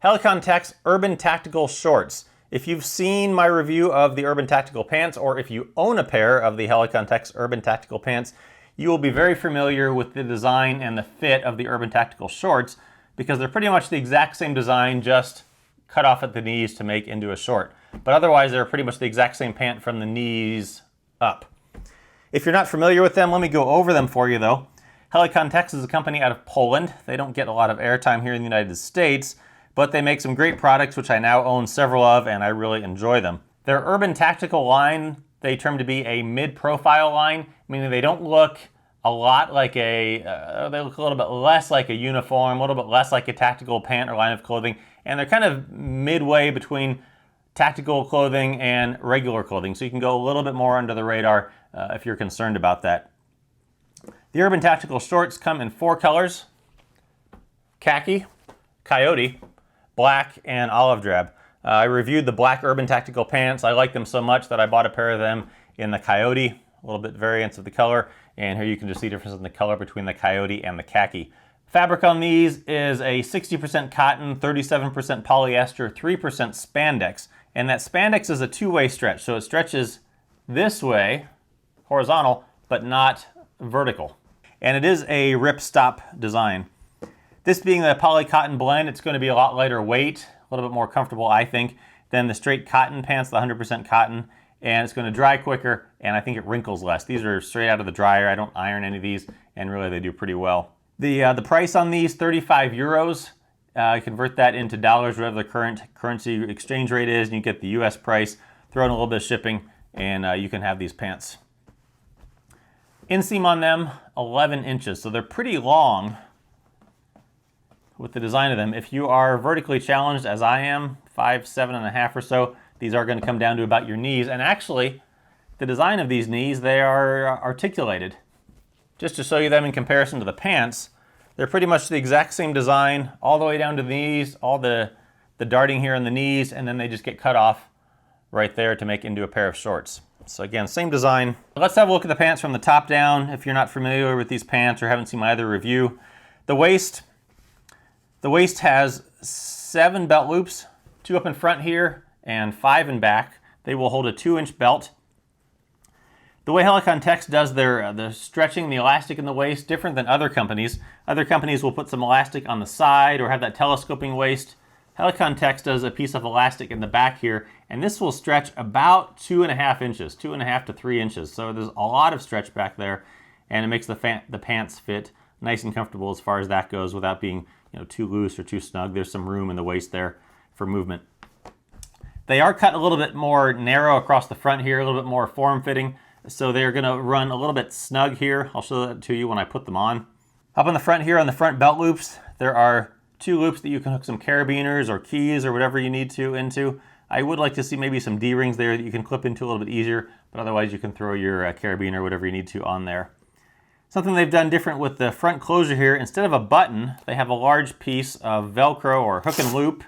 Helikon-Tex Urban Tactical Shorts. If you've seen my review of the Urban Tactical Pants, or if you own a pair of the Helikon-Tex Urban Tactical Pants, you will be very familiar with the design and the fit of the Urban Tactical Shorts, because they're pretty much the exact same design, just cut off at the knees to make into a short. But otherwise, they're pretty much the exact same pant from the knees up. If you're not familiar with them, let me go over them for you though. Helikon-Tex is a company out of Poland. They don't get a lot of airtime here in the United States, but they make some great products, which I now own several of, and I really enjoy them. Their Urban Tactical line, they term to be a mid-profile line, meaning they don't look a lot like they look a little bit less like a uniform, a little bit less like a tactical pant or line of clothing, and they're kind of midway between tactical clothing and regular clothing, so you can go a little bit more under the radar if you're concerned about that. The Urban Tactical Shorts come in 4 colors: khaki, coyote, black, and olive drab. I reviewed the black Urban Tactical pants. I like them so much that I bought a pair of them in the coyote, a little bit variance of the color, and here you can just see the difference in the color between the coyote and the khaki. Fabric on these is a 60% cotton, 37% polyester, 3% spandex, and that spandex is a two-way stretch, so it stretches this way, horizontal, but not vertical. And it is a rip-stop design. This being the poly cotton blend, it's going to be a lot lighter weight, a little bit more comfortable, I think, than the straight cotton pants, the 100% cotton, and it's going to dry quicker, and I think it wrinkles less. These are straight out of the dryer. I don't iron any of these, and really they do pretty well. The price on these, 35 euros. Convert that into dollars, whatever the current currency exchange rate is, and you get the US price. Throw in a little bit of shipping, and you can have these pants. Inseam on them, 11 inches, so they're pretty long with the design of them. If you are vertically challenged, as I am, 5'7.5" or so, these are going to come down to about your knees. And actually, the design of these knees, they are articulated. Just to show you them in comparison to the pants, they're pretty much the exact same design, all the way down to the knees, all the darting here on the knees, and then they just get cut off right there to make into a pair of shorts. So again, same design. Let's have a look at the pants from the top down. If you're not familiar with these pants or haven't seen my other review, the waist has 7 belt loops, 2 up in front here and 5 in back. They will hold a 2-inch belt. The way Helikon-Tex does the stretching, the elastic in the waist, different than other companies. Other companies will put some elastic on the side or have that telescoping waist. Helikon-Tex does a piece of elastic in the back here, and this will stretch about 2.5 inches, 2.5 to 3 inches. So there's a lot of stretch back there, and it makes the pants fit nice and comfortable as far as that goes without being too loose or too snug. There's some room in the waist there for movement. They are cut a little bit more narrow across the front here, a little bit more form-fitting, so they're going to run a little bit snug here. I'll show that to you when I put them on. Up in the front here on the front belt loops, there are 2 loops that you can hook some carabiners or keys or whatever you need to into. I would like to see maybe some D-rings there that you can clip into a little bit easier, but otherwise you can throw your carabiner or whatever you need to on there. Something they've done different with the front closure here, instead of a button, they have a large piece of Velcro or hook and loop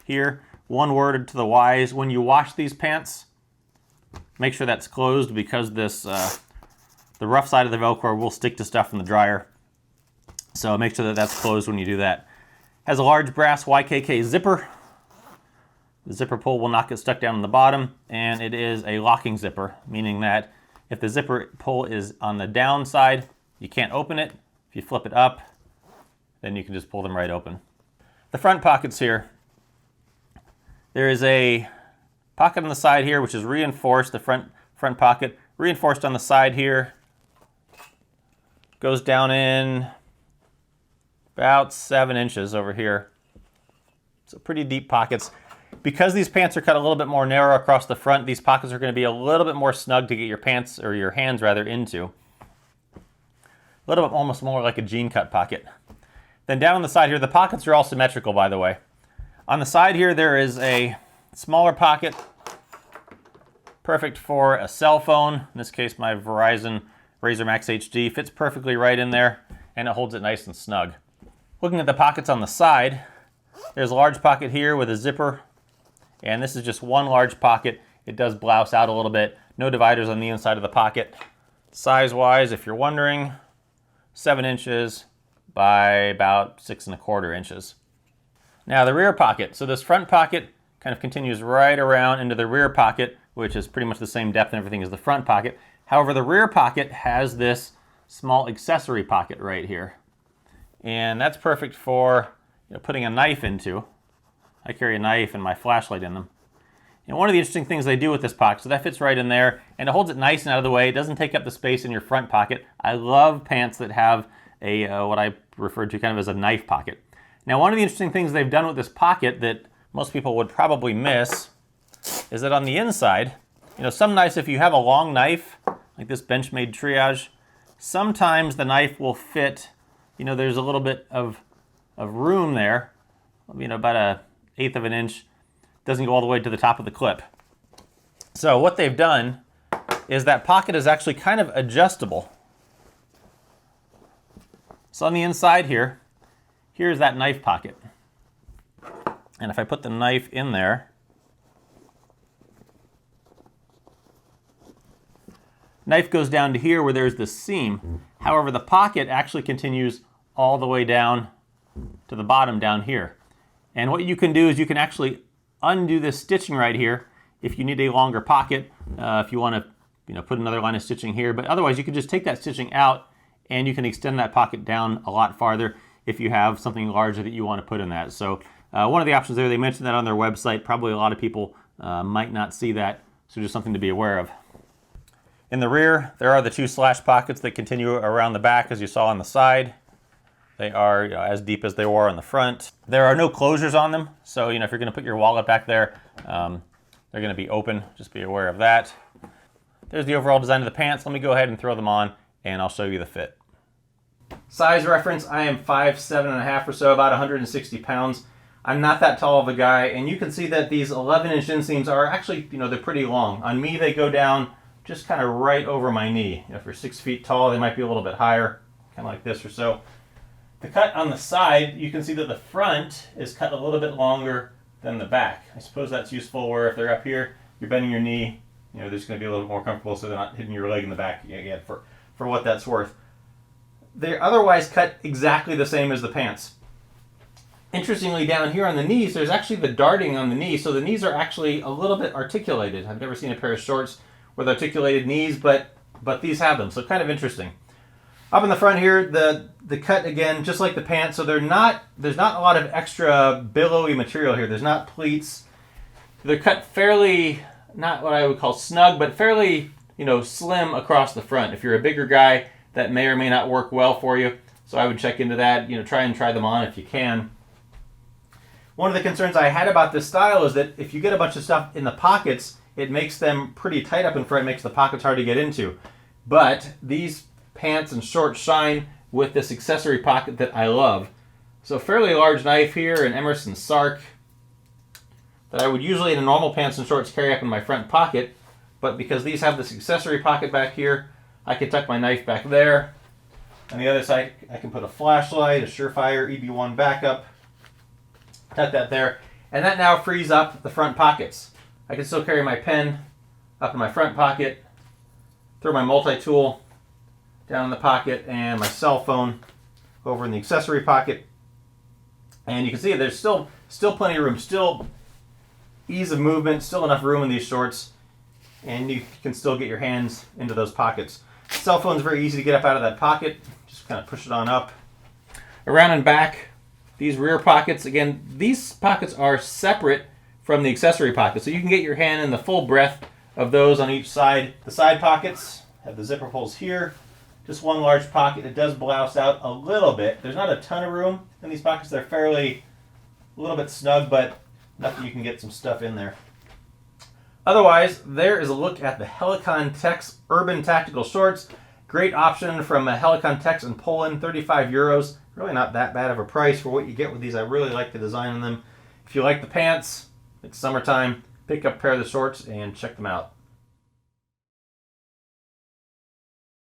here. One word to the wise: when you wash these pants, make sure that's closed, because this the rough side of the Velcro will stick to stuff in the dryer. So make sure that that's closed when you do that. Has a large brass YKK zipper. The zipper pull will not get stuck down on the bottom, and it is a locking zipper, meaning that if the zipper pull is on the down side, you can't open it. If you flip it up, then you can just pull them right open. The front pockets here. There is a pocket on the side here, which is reinforced, the front pocket, reinforced on the side here. Goes down in about 7 inches over here. So pretty deep pockets. Because these pants are cut a little bit more narrow across the front, these pockets are going to be a little bit more snug to get your pants, or your hands rather, into. A little bit almost more like a jean cut pocket. Then down on the side here, the pockets are all symmetrical, by the way. On the side here, there is a smaller pocket, perfect for a cell phone. In this case, my Verizon Razr Max HD fits perfectly right in there, and it holds it nice and snug. Looking at the pockets on the side, there's a large pocket here with a zipper, and this is just one large pocket. It does blouse out a little bit. No dividers on the inside of the pocket. Size-wise, if you're wondering, 7 inches by about 6.25 inches. Now the rear pocket. So this front pocket kind of continues right around into the rear pocket, which is pretty much the same depth and everything as the front pocket. However, the rear pocket has this small accessory pocket right here. And that's perfect for putting a knife into. I carry a knife and my flashlight in them. And one of the interesting things they do with this pocket, so that fits right in there, and it holds it nice and out of the way. It doesn't take up the space in your front pocket. I love pants that have a what I refer to kind of as a knife pocket. Now, one of the interesting things they've done with this pocket that most people would probably miss is that on the inside, some knives, if you have a long knife, like this Benchmade Triage, sometimes the knife will fit, there's a little bit of room there, about 1/8 of an inch, doesn't go all the way to the top of the clip. So what they've done is that pocket is actually kind of adjustable. So on the inside here, here's that knife pocket. And if I put the knife in there, knife goes down to here where there's the seam. However, the pocket actually continues all the way down to the bottom down here. And what you can do is you can actually undo this stitching right here if you need a longer pocket, if you want to put another line of stitching here. But otherwise, you can just take that stitching out and you can extend that pocket down a lot farther if you have something larger that you want to put in that. So one of the options there, they mentioned that on their website. Probably a lot of people might not see that, so just something to be aware of. In the rear, there are the 2 slash pockets that continue around the back, as you saw on the side. They are as deep as they were on the front. There are no closures on them, so if you're going to put your wallet back there, they're going to be open. Just be aware of that. There's the overall design of the pants. Let me go ahead and throw them on, and I'll show you the fit. Size reference, I am 5'7.5" or so, about 160 pounds. I'm not that tall of a guy, and you can see that these 11-inch inseams are actually, they're pretty long. On me, they go down just kind of right over my knee. If you're 6 feet tall, they might be a little bit higher, kind of like this or so. The cut on the side, you can see that the front is cut a little bit longer than the back. I suppose that's useful where if they're up here, you're bending your knee, they're just going to be a little more comfortable so they're not hitting your leg in the back again for what that's worth. They're otherwise cut exactly the same as the pants. Interestingly, down here on the knees, there's actually the darting on the knee, so the knees are actually a little bit articulated. I've never seen a pair of shorts with articulated knees, but these have them, so kind of interesting. Up in the front here, the cut again, just like the pants, so there's not a lot of extra billowy material here. There's not pleats. They're cut fairly, not what I would call snug, but fairly, slim across the front. If you're a bigger guy, that may or may not work well for you. So I would check into that, try them on if you can. One of the concerns I had about this style is that if you get a bunch of stuff in the pockets, it makes them pretty tight up in front, makes the pockets hard to get into. But these pants and shorts shine with this accessory pocket that I love. So fairly large knife here, an Emerson Sark that I would usually in a normal pants and shorts carry up in my front pocket, but because these have this accessory pocket back here, I can tuck my knife back there. On the other side, I can put a flashlight, a Surefire EB1 backup, tuck that there, and that now frees up the front pockets. I can still carry my pen up in my front pocket, throw my multi-tool down in the pocket, and my cell phone over in the accessory pocket. And you can see there's still plenty of room, still ease of movement, still enough room in these shorts, and you can still get your hands into those pockets. Cell phone's very easy to get up out of that pocket. Just kind of push it on up. Around and back, these rear pockets, again, these pockets are separate from the accessory pocket, so you can get your hand in the full breadth of those on each side. The side pockets have the zipper holes here. Just one large pocket. It does blouse out a little bit. There's not a ton of room in these pockets. They're fairly a little bit snug, but enough that you can get some stuff in there. Otherwise, there is a look at the Helikon-Tex Urban Tactical Shorts. Great option from Helikon-Tex in Poland, 35 euros. Really not that bad of a price for what you get with these. I really like the design on them. If you like the pants, it's summertime, pick up a pair of the shorts and check them out.